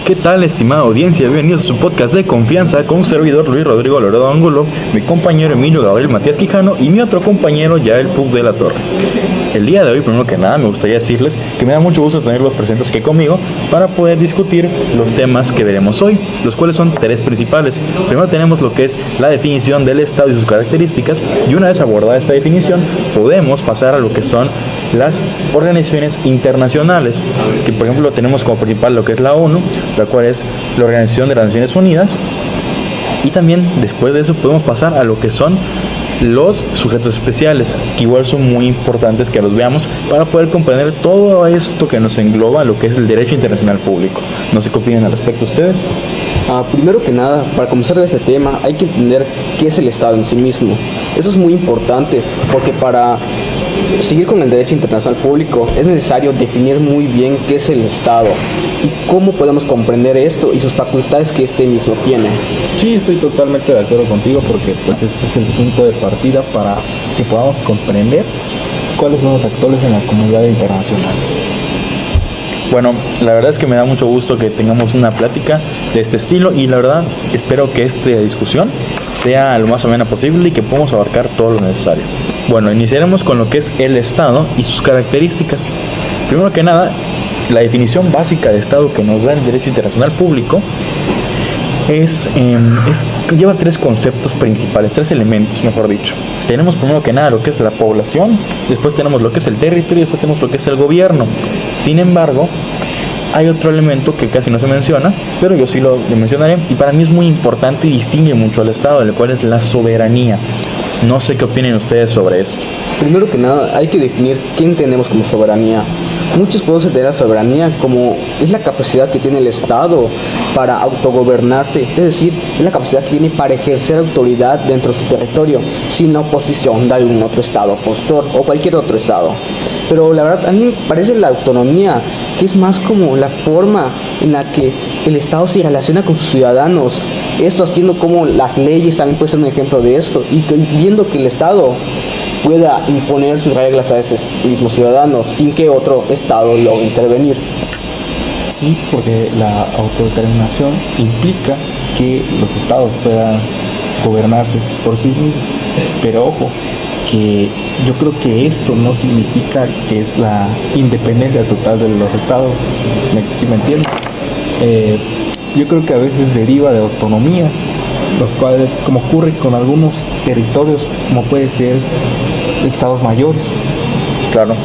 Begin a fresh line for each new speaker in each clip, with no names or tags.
¿Qué tal, estimada audiencia? Bienvenidos a su podcast de confianza con un servidor Luis Rodrigo Loredo Angulo, mi compañero Emilio Gabriel Matías Quijano y mi otro compañero Yael Pug de la Torre. El día de hoy, primero que nada, me gustaría decirles que me da mucho gusto tenerlos presentes aquí conmigo para poder discutir los temas que veremos hoy, los cuales son tres principales. Primero tenemos lo que es la definición del Estado y sus características, y una vez abordada esta definición, podemos pasar a lo que son las organizaciones internacionales, que por ejemplo tenemos como principal lo que es la ONU, la cual es la Organización de las Naciones Unidas, y también después de eso podemos pasar a lo que son los sujetos especiales, que igual son muy importantes que los veamos para poder comprender todo esto que nos engloba lo que es el derecho internacional público. No sé qué opinan al respecto ustedes.
Primero que nada, para comenzar este tema hay que entender qué es el Estado en sí mismo. Eso es muy importante porque para seguir con el derecho internacional público es necesario definir muy bien qué es el Estado y cómo podemos comprender esto y sus facultades que este mismo tiene.
Sí, estoy totalmente de acuerdo contigo porque pues este es el punto de partida para que podamos comprender cuáles son los actores en la comunidad internacional.
Bueno, la verdad es que me da mucho gusto que tengamos una plática de este estilo y la verdad espero que esta discusión sea lo más amena posible y que podamos abarcar todo lo necesario. Bueno, iniciaremos con lo que es el Estado y sus características. Primero que nada, la definición básica de Estado que nos da el derecho internacional público lleva tres conceptos principales, tres elementos, mejor dicho. Tenemos primero que nada lo que es la población, después tenemos lo que es el territorio y después tenemos lo que es el gobierno. Sin embargo, hay otro elemento que casi no se menciona, pero yo sí lo mencionaré y para mí es muy importante y distingue mucho al Estado, el cual es la soberanía. No sé qué opinen ustedes sobre esto.
Primero que nada hay que definir qué entendemos como soberanía. Muchos podemos entender la soberanía como es la capacidad que tiene el Estado para autogobernarse, es decir, es la capacidad que tiene para ejercer autoridad dentro de su territorio, sin la oposición de algún otro Estado opositor o cualquier otro Estado. Pero la verdad a mí me parece la autonomía, que es más como la forma en la que el Estado se relaciona con sus ciudadanos. Esto haciendo como las leyes también puede ser un ejemplo de esto, y viendo que el Estado pueda imponer sus reglas a esos mismos ciudadanos sin que otro Estado logre intervenir.
Sí, porque la autodeterminación implica que los estados puedan gobernarse por sí mismos. Pero ojo, que yo creo que esto no significa que es la independencia total de los estados, si me entiendes. Yo creo que a veces deriva de autonomías, los cuales, como ocurre con algunos territorios, como puede ser estados mayores.
Claro.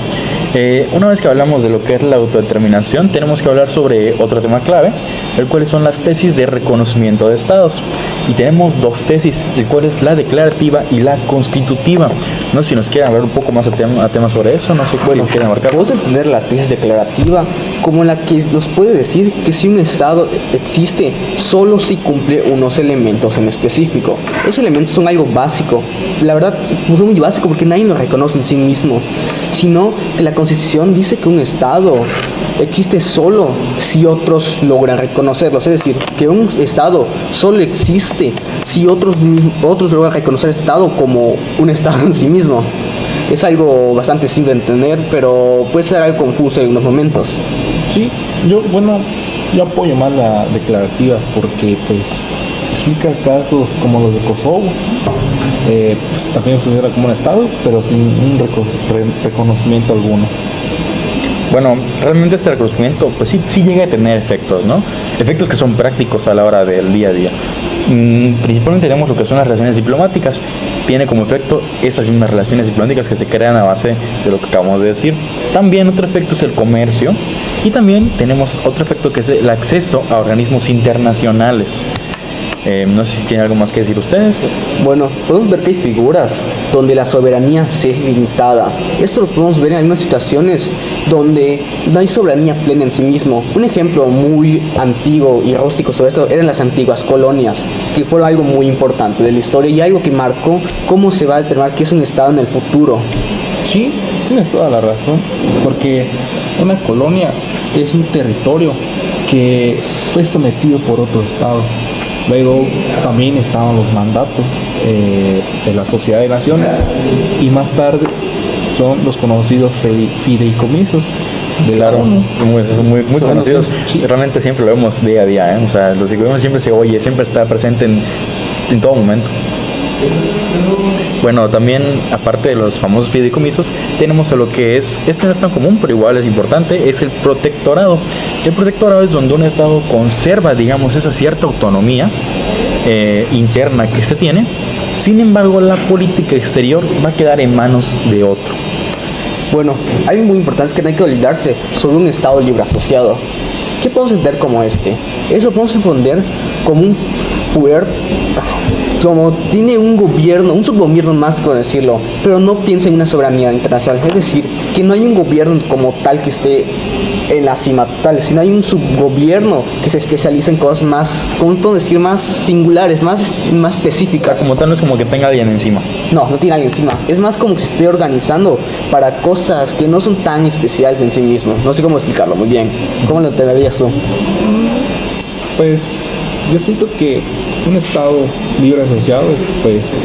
Una vez que hablamos de lo que es la autodeterminación, tenemos que hablar sobre otro tema clave, el cual son las tesis de reconocimiento de estados. Y tenemos dos tesis, el cual es la declarativa y la constitutiva. No sé si nos quieren hablar un poco más a tema sobre eso, no sé qué quieren marcar.
Podemos entender la tesis declarativa como la que nos puede decir que si un Estado existe, solo si cumple unos elementos en específico. Esos elementos son algo básico, la verdad es muy básico porque nadie lo reconoce en sí mismo, sino que la Constitución dice que un Estado existe solo si otros logran reconocerlos, es decir, que un Estado solo existe si otros logran reconocer el Estado como un Estado en sí mismo. Es algo bastante simple de entender, pero puede ser algo confuso en algunos momentos.
Sí, yo apoyo más la declarativa porque pues explica casos como los de Kosovo, pues, también funciona como un Estado, pero sin un reconocimiento alguno.
Bueno, realmente este reconocimiento pues sí llega a tener efectos, ¿no? Efectos que son prácticos a la hora del día a día. Principalmente tenemos lo que son las relaciones diplomáticas. Tiene como efecto estas mismas relaciones diplomáticas que se crean a base de lo que acabamos de decir. También otro efecto es el comercio. Y también tenemos otro efecto que es el acceso a organismos internacionales. No sé si tienen algo más que decir ustedes.
Bueno, podemos ver que hay figuras donde la soberanía se es limitada. Esto lo podemos ver en algunas situaciones donde no hay soberanía plena en sí mismo. Un ejemplo muy antiguo y rústico sobre esto eran las antiguas colonias, que fueron algo muy importante de la historia y algo que marcó cómo se va a determinar qué es un Estado en el futuro.
Sí, tienes toda la razón, porque una colonia es un territorio que fue sometido por otro Estado. Luego también estaban los mandatos de la Sociedad de Naciones y más tarde son los conocidos fideicomisos, de
Claro,
la ONU.
son muy
Son
conocidos.
sí.
Realmente siempre lo vemos día a día, ¿eh? O sea, los gobiernos siempre se oye, siempre está presente en todo momento. Bueno, también, aparte de los famosos fideicomisos, tenemos a lo que es, este no es tan común, pero igual es importante, es el protectorado. El protectorado es donde un Estado conserva, digamos, esa cierta autonomía interna que se tiene. Sin embargo, la política exterior va a quedar en manos de otro.
Bueno, algo muy importante es que no hay que olvidarse sobre un Estado libre asociado. ¿Qué podemos entender como este? Eso podemos entender como un poder, como tiene un gobierno, un subgobierno más, por decirlo, pero no piensa en una soberanía internacional. Es decir, que no hay un gobierno como tal que esté en la cima total, sino hay un subgobierno que se especializa en cosas más, ¿cómo puedo decir? Más singulares, más
O sea,
específicas.
como tal, no es como que tenga alguien encima.
No, no tiene alguien encima. Es más como que se esté organizando para cosas que no son tan especiales en sí mismos. No sé cómo explicarlo muy bien. ¿Cómo lo entenderías tú?
Pues yo siento que un Estado libre asociado, pues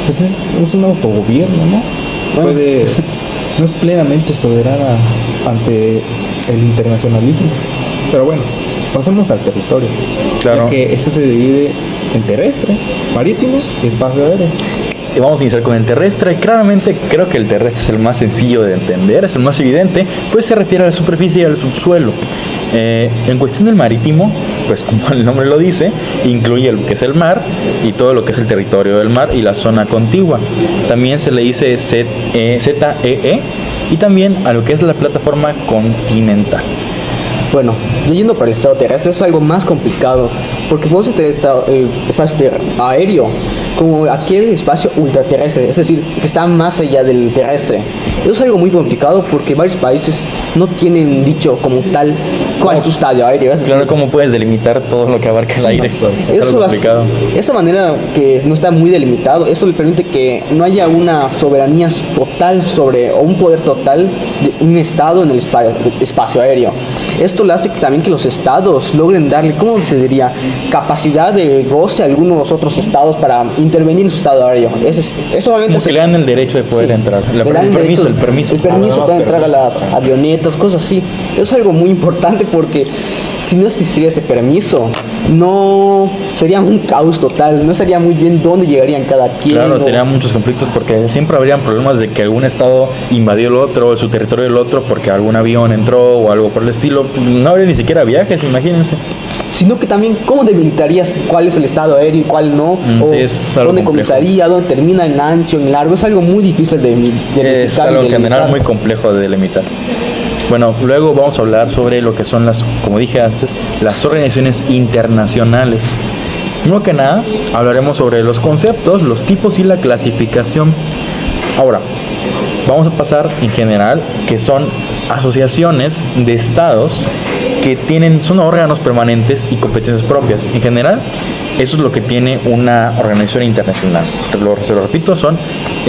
es un autogobierno, ¿no?
Bueno.
No es plenamente soberana ante el internacionalismo. Pero bueno, pasemos al territorio.
Claro.
Ya que este se divide en terrestre, marítimo y espacio aéreo.
Y vamos a iniciar con el terrestre. Claramente creo que el terrestre es el más sencillo de entender, es el más evidente, pues se refiere a la superficie y al subsuelo. En cuestión del marítimo, pues como el nombre lo dice, incluye lo que es el mar y todo lo que es el territorio del mar y la zona contigua. También se le dice ZEE y también a lo que es la plataforma continental.
Bueno, yendo para el estado terrestre es algo más complicado, porque podemos tener espacio aéreo como aquel espacio ultraterrestre, es decir, que está más allá del terrestre. Eso es algo muy complicado porque varios países no tienen dicho como tal cuál es su estadio aéreo. Es decir,
Claro, ¿cómo puedes delimitar todo lo que abarca el aire? Es algo complicado.
esta manera que no está muy delimitado, eso le permite que no haya una soberanía total sobre, o un poder total de un estado en el espacio aéreo. Esto le hace también que los estados logren darle, ¿cómo se diría?, capacidad de goce a algunos otros estados para intervenir en su estado aéreo. Eso obviamente
Como que le dan el derecho de poder entrar.
le dan
El
el
permiso
para entrar a las avionetas, cosas así. Eso es algo muy importante porque si no existiera este permiso, no sería un caos total, no sabría muy bien dónde llegarían cada quien.
Claro, serían muchos conflictos porque siempre habrían problemas de que algún estado invadió el otro, su territorio del otro, porque algún avión entró o algo por el estilo. No habría ni siquiera viajes, imagínense.
Sino que también, ¿cómo debilitarías cuál es el estado aéreo y cuál no? O
sí, es algo
dónde
complejo.
comenzaría, dónde termina en ancho, en largo. Es algo muy difícil de
Es algo en general muy complejo de delimitar. Bueno, luego vamos a hablar sobre lo que son como dije antes, las organizaciones internacionales. Primero que nada, hablaremos sobre los conceptos, los tipos y la clasificación. Ahora, vamos a pasar en general, que son asociaciones de estados que son órganos permanentes y competencias propias. En general, eso es lo que tiene una organización internacional. Se lo repito,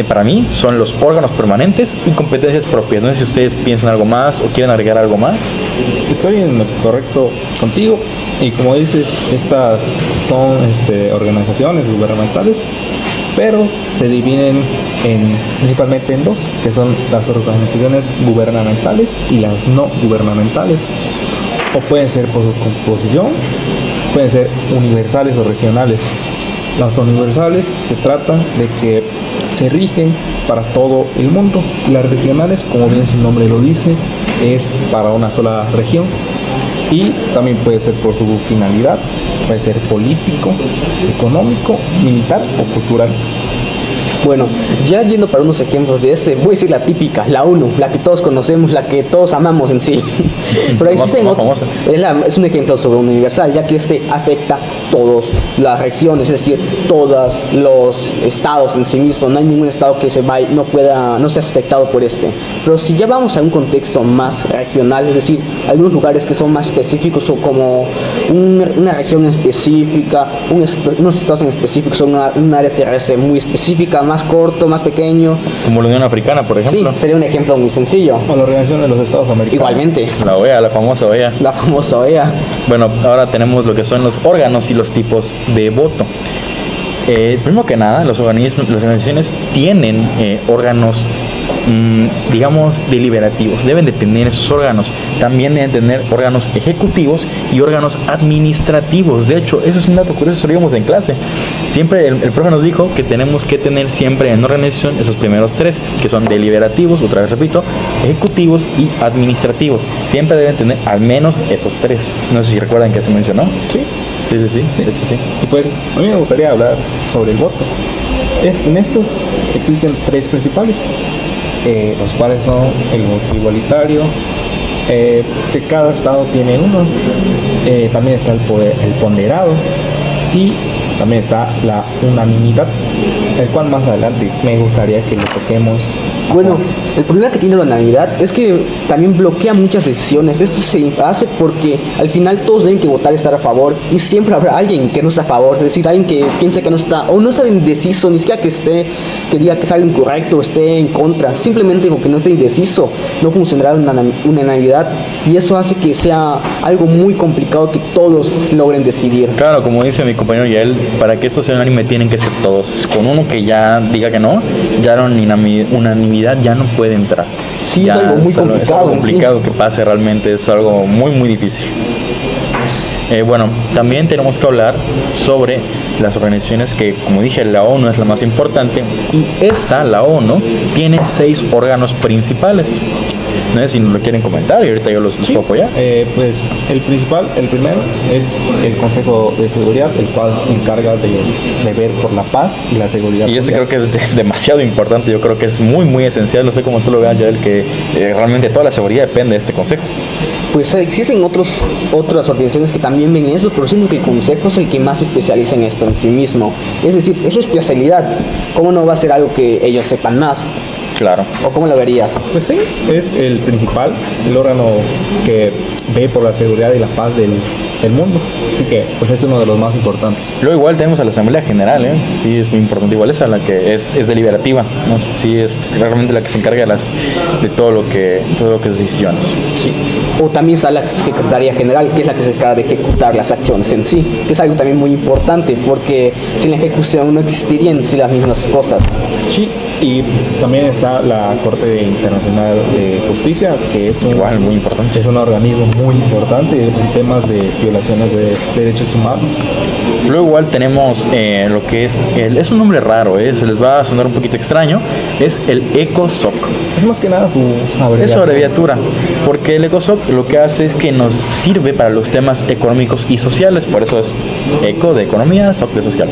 para mí, son los órganos permanentes y competencias propias. No sé si ustedes piensan algo más o quieren agregar algo más.
Estoy en lo correcto contigo. Y como dices, estas son organizaciones gubernamentales, pero se dividen principalmente en dos, que son las organizaciones gubernamentales y las no gubernamentales. O pueden ser por su composición, pueden ser universales o regionales. Las universales se trata de que se rigen para todo el mundo. Las regionales, como bien su nombre lo dice, es para una sola región. Y también puede ser por su finalidad, puede ser político, económico, militar o cultural.
Bueno, ya yendo para unos ejemplos de voy a decir la típica, la ONU, la que todos conocemos, la que todos amamos en sí. Pero existen es un ejemplo sobre un universal, ya que afecta todas las regiones, es decir, todos los estados en sí mismos. No hay ningún estado que no sea afectado por Pero si ya vamos a un contexto más regional, es decir, algunos lugares que son más específicos, o como una región específica, unos estados en específico, son un área terrestre muy específica, más corto, más pequeño.
Como la Unión Africana, por ejemplo.
Sí, sería un ejemplo muy sencillo.
O la Organización de los Estados Americanos.
Igualmente.
La OEA, la famosa OEA.
La famosa OEA.
Bueno, ahora tenemos lo que son los órganos y los tipos de voto. Primero que nada, las organizaciones tienen órganos digamos, deliberativos. Deben de tener esos órganos. También deben tener órganos ejecutivos y órganos administrativos. De hecho, eso es un dato curioso, eso lo vimos en clase. Siempre el profe nos dijo que tenemos que tener siempre en organización esos primeros tres, que son deliberativos, otra vez repito, ejecutivos y administrativos. Siempre deben tener al menos esos tres. No sé si recuerdan que se mencionó.
Sí.
Sí. De hecho, sí.
Y pues a mí me gustaría hablar sobre el voto. En estos existen tres principales, los cuales son el voto igualitario, que cada estado tiene uno. También está el ponderado y también está la unanimidad, el cual más adelante me gustaría que lo toquemos.
Bueno, el problema que tiene la unanimidad es que también bloquea muchas decisiones. Esto se hace porque al final todos deben que votar y estar a favor, y siempre habrá alguien que no está a favor, es decir, alguien que piensa que no está, o no está indeciso, ni siquiera que diga que es algo incorrecto o esté en contra, simplemente porque no esté indeciso, no funcionará una unanimidad, y eso hace que sea algo muy complicado que todos logren decidir.
Claro, como dice mi compañero Yael, para que esto sea unánime tienen que ser todos. Con uno que ya diga que no, ya la unanimidad ya no puede entrar.
Sí,
ya
es algo muy complicado.
Es algo complicado que pase realmente, es algo muy muy difícil. Bueno, también tenemos que hablar sobre las organizaciones que, como dije, la ONU es la más importante, y la ONU, tiene 6 órganos principales. No sé si nos lo quieren comentar y ahorita yo los puedo apoyar.
Pues el primero es el Consejo de Seguridad, el cual se encarga de ver por la paz y la seguridad.
Y creo que es demasiado importante, yo creo que es muy muy esencial, no sé cómo tú lo veas, Yael, que realmente toda la seguridad depende de este consejo.
Pues existen otras organizaciones que también ven eso, pero siento que el Consejo es el que más se especializa en esto en sí mismo. Es decir, es su especialidad. ¿Cómo no va a ser algo que ellos sepan más?
Claro.
¿O cómo lo verías?
Pues sí, es el principal, el órgano que ve por la seguridad y la paz del mundo. Así que pues es uno de los más importantes.
Luego igual tenemos a la Asamblea General, sí, es muy importante. Igual esa la que es deliberativa, no sé, sí es realmente la que se encarga de todo lo que es decisiones.
Sí. O también está la Secretaría General, que es la que se encarga de ejecutar las acciones en sí, que es algo también muy importante, porque sin la ejecución no existirían sí las mismas cosas.
Sí. Y pues, también está la Corte Internacional de Justicia, que es
igual muy importante.
Es un organismo muy importante en temas de violaciones de derechos humanos.
Luego igual tenemos lo que es un nombre raro, se les va a sonar un poquito extraño, es el ECOSOC.
Es más que nada su abreviatura.
Es su abreviatura, porque el ECOSOC lo que hace es que nos sirve para los temas económicos y sociales, por eso es ECO de economía, SOC de social.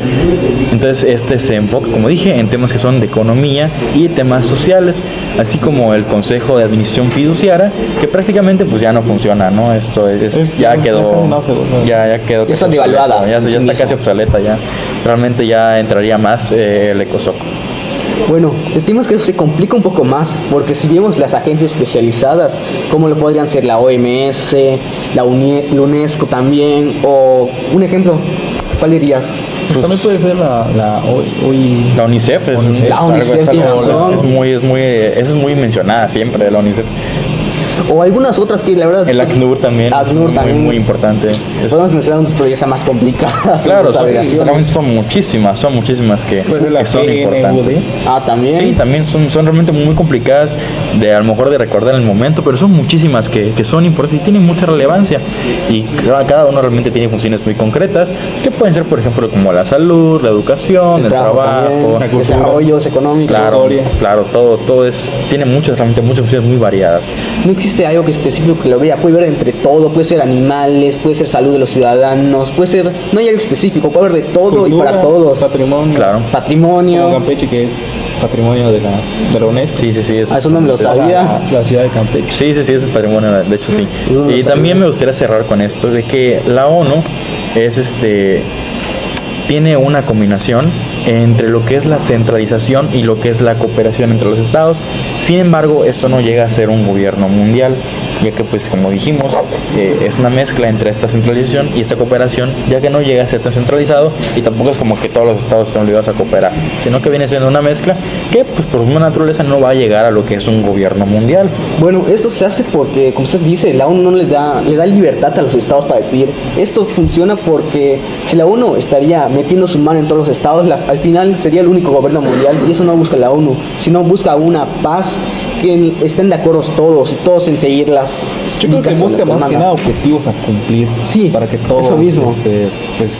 Entonces se enfoca, como dije, en temas que son de economía y temas sociales, así como el Consejo de Administración Fiduciaria, que prácticamente pues ya no funciona, ¿no? Esto ya quedó
está devaluada,
ya está casi obsoleta, ya realmente ya entraría más el ECOSOC.
Bueno, el tema es que se complica un poco más, porque si vemos las agencias especializadas, como lo podrían ser la OMS, la UNESCO también, o un ejemplo, ¿cuál dirías?
Pues también puede ser la
UNICEF.
La UNICEF tiene razón.
Es muy mencionada siempre la UNICEF.
O algunas otras que la verdad...
El ACNUR también es muy importante.
Podemos mencionar unas, pero ya están más complicadas.
Claro, son muchísimas que son importantes.
También.
Sí, también son realmente muy complicadas a lo mejor de recordar en el momento, pero son muchísimas que son importantes y tienen mucha relevancia. Y cada uno realmente tiene funciones muy concretas, que pueden ser, por ejemplo, como la salud, la educación, el trabajo,
desarrollos económicos.
Claro, todo tiene realmente muchas funciones muy variadas.
No existe algo que específico que lo vea, puede ver entre todo, puede ser animales, puede ser salud de los ciudadanos, no hay algo específico, puede haber de todo. Cultura, y para todos.
Patrimonio.
Claro.
Patrimonio.
Como Campeche, que es patrimonio de la UNESCO.
Sí.
Eso no me lo sabía.
La ciudad de Campeche.
Sí, es patrimonio, de hecho sí. Y también me gustaría cerrar con esto, de que la ONU tiene una combinación entre lo que es la centralización y lo que es la cooperación entre los estados. Sin embargo, esto no llega a ser un gobierno mundial, ya que pues como dijimos, es una mezcla entre esta centralización y esta cooperación, ya que no llega a ser tan centralizado y tampoco es como que todos los estados están obligados a cooperar, sino que viene siendo una mezcla que pues por su naturaleza no va a llegar a lo que es un gobierno mundial.
Bueno, esto se hace porque, como usted dice, la ONU no le da libertad a los estados para decidir. Esto funciona porque si la ONU estaría metiendo su mano en todos los estados, al final sería el único gobierno mundial, y eso no busca la ONU, sino busca una paz que estén de acuerdo todos y todos en seguir las
Yo creo que
indicaciones
busca más que
mandan.
nada objetivos a cumplir.
Sí,
para que todo,
eso mismo.
pues,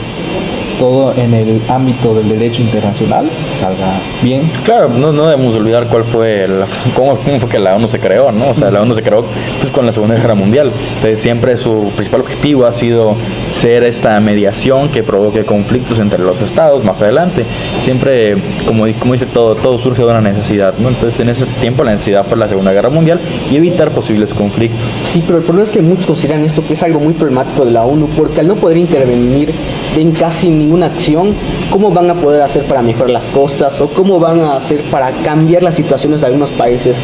todo en el ámbito del derecho internacional salga bien.
Claro, no debemos olvidar cuál fue cómo fue que la ONU se creó, ¿no? O sea, la ONU se creó pues con la Segunda Guerra Mundial. Entonces siempre su principal objetivo ha sido ser esta mediación que provoque conflictos entre los estados más adelante. Siempre, como dice todo surge de una necesidad, ¿no? Entonces en ese tiempo la necesidad fue la Segunda Guerra Mundial y evitar posibles conflictos.
Sí, pero el problema es que muchos consideran esto que es algo muy problemático de la ONU, porque al no poder intervenir en casi ninguna acción, ¿cómo van a poder hacer para mejorar las cosas? ¿O cómo van a hacer para cambiar las situaciones de algunos países?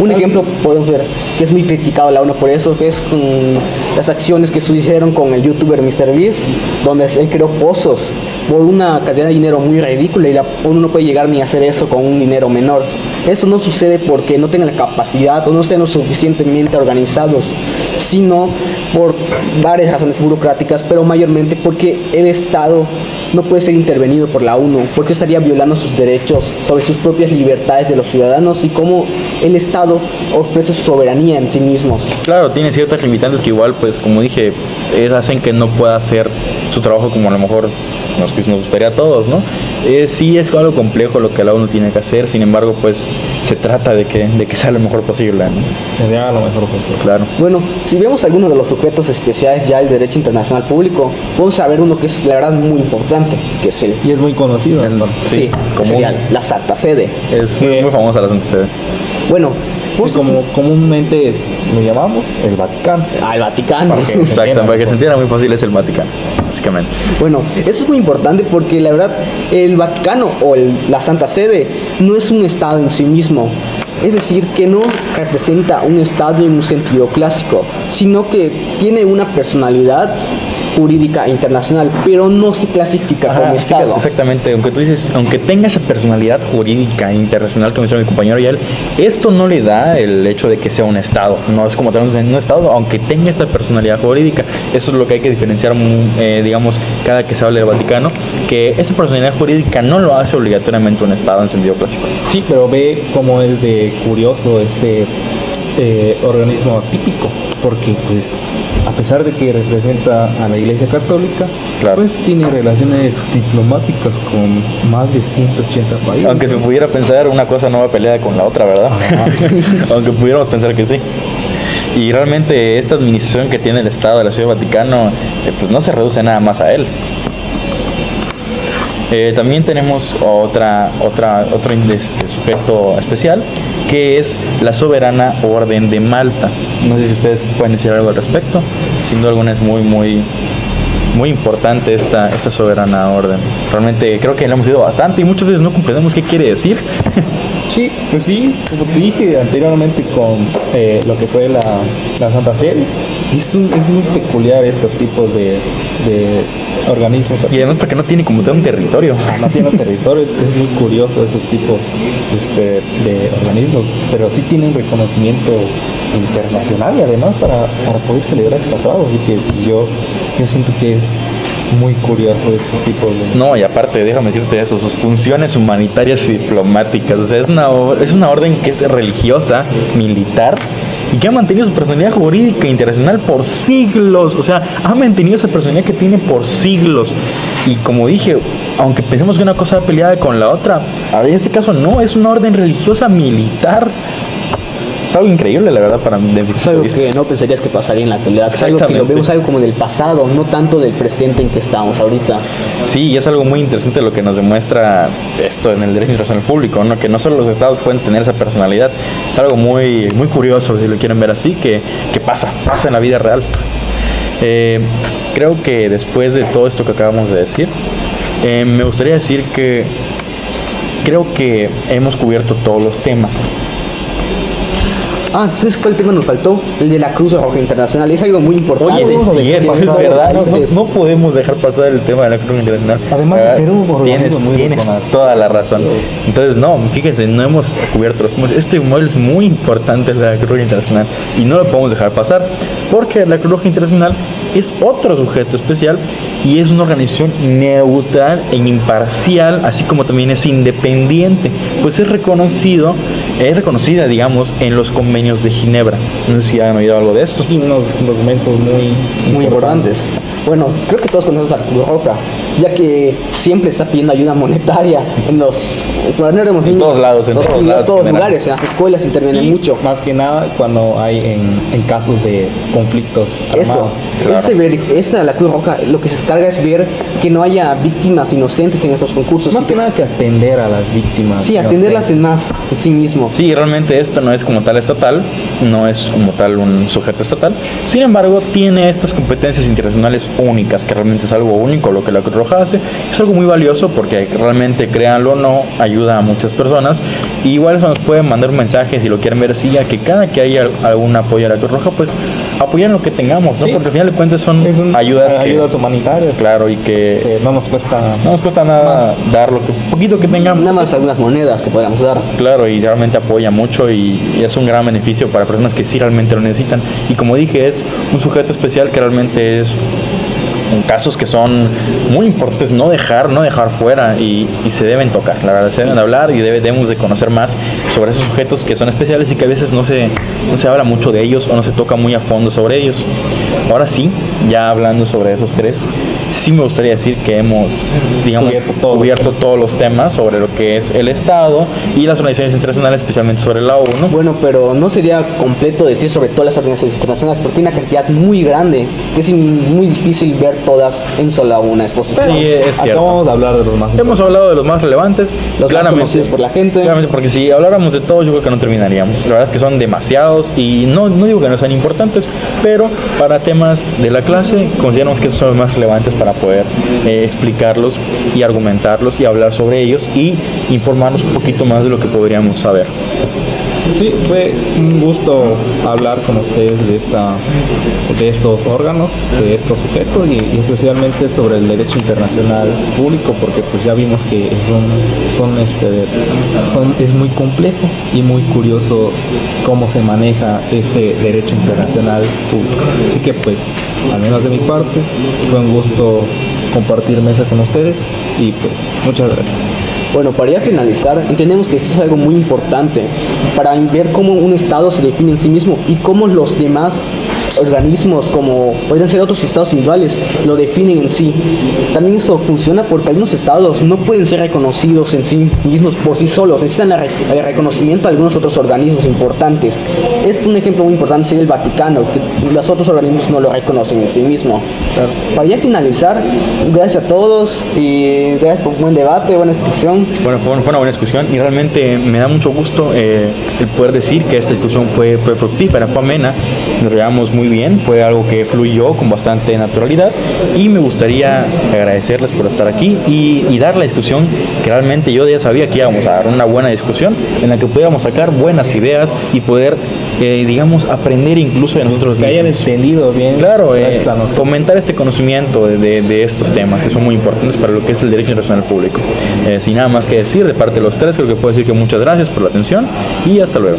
Un ejemplo podemos ver que es muy criticado la ONU por eso, que es con las acciones que se hicieron con el youtuber MrBeast, donde él creó pozos por una cantidad de dinero muy ridícula, y la ONU no puede llegar ni a hacer eso con un dinero menor. Esto no sucede porque no tengan la capacidad o no estén lo suficientemente organizados, sino por varias razones burocráticas, pero mayormente porque el Estado no puede ser intervenido por la ONU, porque estaría violando sus derechos sobre sus propias libertades de los ciudadanos y cómo el Estado ofrece su soberanía en sí mismos.
Claro, tiene ciertas limitantes que igual, pues como dije, hacen que no pueda hacer su trabajo como a lo mejor nos gustaría a todos, ¿no? Sí es algo complejo lo que la ONU tiene que hacer, sin embargo, pues se trata de que sea lo mejor posible, ¿no?
Sería lo mejor posible.
Claro.
Bueno, si vemos algunos de los sujetos especiales ya del derecho internacional público, vamos a ver uno que es la verdad muy importante, que es el...
Y es muy conocido.
Sí, sería la Santa Sede.
Es muy famosa la Santa Sede.
Bueno,
Sí, como comúnmente lo llamamos, el Vaticano.
al Vaticano.
Exacto, para que se entienda muy fácil es el Vaticano, básicamente.
Bueno, eso es muy importante porque la verdad el Vaticano o la Santa Sede no es un estado en sí mismo. Es decir, que no representa un estado en un sentido clásico, sino que tiene una personalidad jurídica internacional, pero no se clasifica como estado.
Exactamente, aunque tú dices, aunque tenga esa personalidad jurídica internacional que mencionó mi compañero Yael, esto no le da el hecho de que sea un estado, no es como tenemos en un estado, aunque tenga esta personalidad jurídica. Eso es lo que hay que diferenciar, digamos, cada que se hable del Vaticano, que esa personalidad jurídica no lo hace obligatoriamente un estado en sentido clásico.
Sí, pero ve cómo es de curioso este organismo típico, porque pues a pesar de que representa a la Iglesia Católica,
Claro.
pues tiene relaciones diplomáticas con más de 180 países.
Aunque se pudiera pensar, una cosa no va peleada con la otra, ¿verdad? Aunque pudiéramos pensar que sí. Y realmente esta administración que tiene el Estado de la Ciudad del Vaticano, pues no se reduce nada más a él. También tenemos otro sujeto especial, que es la Soberana Orden de Malta. No sé si ustedes pueden decir algo al respecto. Sin duda alguna es muy importante esta soberana orden. Realmente creo que le hemos ido bastante y muchas veces no comprendemos qué quiere decir.
Sí, pues sí, como te dije anteriormente con lo que fue la Santa Sede, es muy peculiar estos tipos de organismos.
Y además porque no tiene como tal un territorio.
No tienen territorios, es muy curioso esos tipos de organismos, pero sí tienen reconocimiento internacional y además para poder celebrar tratados, así que pues, yo siento que es muy curioso estos tipos de...
No, y aparte, déjame decirte eso, sus funciones humanitarias y diplomáticas, o sea, es una orden que es religiosa, militar, y que ha mantenido su personalidad jurídica internacional por siglos. O sea, ha mantenido esa personalidad que tiene por siglos. Y como dije, aunque pensemos que una cosa va peleada con la otra, en este caso no, es una orden religiosa militar. Es algo increíble, la verdad, para mí.
Es algo que no pensarías que pasaría en la actualidad. Es algo que lo vemos algo como del pasado, no tanto del presente en que estamos ahorita.
Sí, y es algo muy interesante lo que nos demuestra esto en el derecho internacional público, ¿no? Que no solo los estados pueden tener esa personalidad. Es algo muy curioso, si lo quieren ver así, que pasa en la vida real. Creo que después de todo esto que acabamos de decir, me gustaría decir que creo que hemos cubierto todos los temas.
¿sabes cuál tema nos faltó? El de la Cruz Roja Internacional. Es algo muy importante.
Oye,
Vamos a
es
dejar
cierto, es
pasar
verdad. No,
entonces.
no podemos dejar pasar el tema de la Cruz Internacional.
Además de ser un organismo
tienes,
muy
tienes
reconocido.
toda la razón. Entonces, no, fíjense, no hemos cubierto los temas. Este modelo es muy importante, la Cruz Roja Internacional, y no lo podemos dejar pasar, porque la Cruz Roja Internacional es otro sujeto especial y es una organización neutral e imparcial, así como también es independiente, pues es reconocida, digamos, en los convenios de Ginebra. No sé si han oído algo de esto.
Y unos documentos
Muy importantes. Bueno, creo que todos conocemos a la Cruz Roja, ya que siempre está pidiendo ayuda monetaria en los cuando éramos niños.
todos lados, en
nos
todos
pidió
lados,
todos
en general.
lugares, en las escuelas intervienen
Y
mucho.
más que nada cuando hay en casos de conflictos
Eso,
armados.
Claro.
esta la Cruz Roja lo que se encarga es ver que no haya víctimas inocentes en estos concursos.
Más
y
que nada que atender a las víctimas.
sí, atenderlas en más en sí mismo.
Sí, realmente esto no es como tal estatal, no es como tal un sujeto estatal. Sin embargo, tiene estas competencias internacionales únicas, que realmente es algo único lo que la Cruz Roja hace. Es algo muy valioso porque realmente, créanlo o no, ayuda a muchas personas. Y igual eso nos pueden mandar un mensaje si lo quieren ver así, a que cada que haya algún apoyo a la Cruz Roja, pues apoyen lo que tengamos, ¿no?
Sí.
Porque al final de cuentas son ayudas
humanitarias.
claro, y que
No nos cuesta.
no nos cuesta nada dar lo que poquito que tengamos.
Nada más algunas monedas que podamos dar.
Claro, y realmente apoya mucho y es un gran beneficio para personas que sí realmente lo necesitan. Y como dije, es un sujeto especial que realmente es en casos que son muy importantes no dejar fuera y se deben tocar, la verdad, se deben hablar y debemos de conocer más sobre esos sujetos que son especiales y que a veces no se habla mucho de ellos o no se toca muy a fondo sobre ellos. Ahora sí, ya hablando sobre esos tres, sí me gustaría decir que hemos, digamos, cubierto todos los temas sobre lo que es el Estado y las organizaciones internacionales, especialmente sobre la ONU.
Bueno, pero no sería completo decir sobre todas las organizaciones internacionales porque hay una cantidad muy grande que es muy difícil ver todas en sola una exposición.
Sí, es cierto.
Acabamos de hablar de los más
Hemos hablado de los más relevantes,
Los más conocidos por la gente.
Claramente, porque si habláramos de todos, yo creo que no terminaríamos. La verdad es que son demasiados y no digo que no sean importantes, pero para temas de la clase consideramos que esos son los más relevantes para poder explicarlos y argumentarlos y hablar sobre ellos y informarnos un poquito más de lo que podríamos saber.
Sí, fue un gusto hablar con ustedes de estos órganos, de estos sujetos y especialmente sobre el derecho internacional público, porque pues ya vimos que es muy complejo y muy curioso cómo se maneja este derecho internacional público. Así que pues, al menos de mi parte, fue un gusto compartir mesa con ustedes y pues muchas gracias.
Bueno, para ya finalizar, entendemos que esto es algo muy importante para ver cómo un Estado se define en sí mismo y cómo los demás organismos, como podrían ser otros estados individuales, lo definen en sí. También eso funciona porque algunos estados no pueden ser reconocidos en sí mismos por sí solos, necesitan el reconocimiento de algunos otros organismos importantes. Un ejemplo muy importante sería el Vaticano, que los otros organismos no lo reconocen en sí mismo.
Claro.
Para ya finalizar, gracias a todos y gracias por un buen debate, buena discusión.
Bueno, fue una buena discusión y realmente me da mucho gusto el poder decir que esta discusión fue fructífera, fue amena, nos llevamos muy bien, fue algo que fluyó con bastante naturalidad y me gustaría agradecerles por estar aquí y dar la discusión que realmente yo ya sabía que íbamos a dar una buena discusión en la que pudiéramos sacar buenas ideas y poder, digamos, aprender incluso de nosotros
Que hayan
mismos.
entendido bien.
Claro,
gracias a nosotros.
fomentar este conocimiento de estos temas que son muy importantes para lo que es el derecho internacional público. Sin nada más que decir de parte de los tres, creo que puedo decir que muchas gracias por la atención y hasta luego.